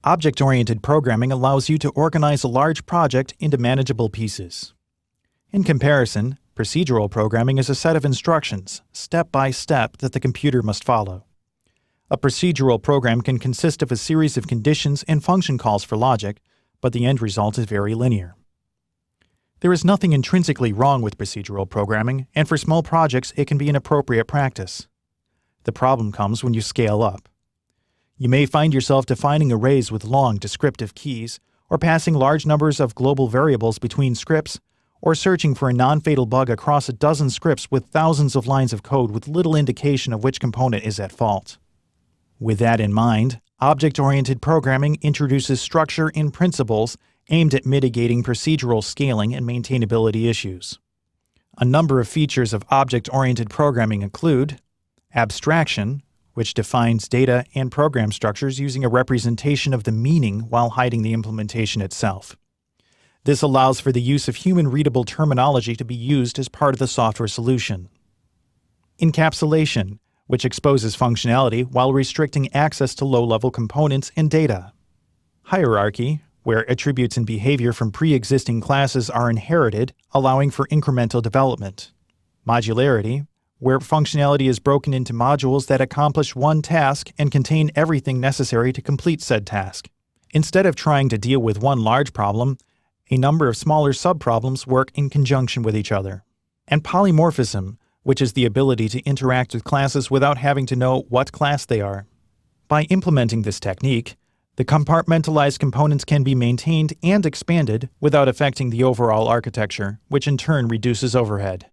Object-oriented programming allows you to organize a large project into manageable pieces. In comparison, procedural programming is a set of instructions, step by step, that the computer must follow. A procedural program can consist of a series of conditions and function calls for logic, but the end result is very linear. There is nothing intrinsically wrong with procedural programming, and for small projects it can be an appropriate practice. The problem comes when you scale up. You may find yourself defining arrays with long descriptive keys, or passing large numbers of global variables between scripts, or searching for a non-fatal bug across a dozen scripts with thousands of lines of code with little indication of which component is at fault. With that in mind, object-oriented programming introduces structure and principles aimed at mitigating procedural scaling and maintainability issues. A number of features of object-oriented programming include abstraction, which defines data and program structures using a representation of the meaning while hiding the implementation itself. This allows for the use of human-readable terminology to be used as part of the software solution. Encapsulation, which exposes functionality while restricting access to low-level components and data. Hierarchy, where attributes and behavior from pre-existing classes are inherited, allowing for incremental development. Modularity, where functionality is broken into modules that accomplish one task and contain everything necessary to complete said task. Instead of trying to deal with one large problem, a number of smaller subproblems work in conjunction with each other. And polymorphism, which is the ability to interact with classes without having to know what class they are. By implementing this technique, the compartmentalized components can be maintained and expanded without affecting the overall architecture, which in turn reduces overhead.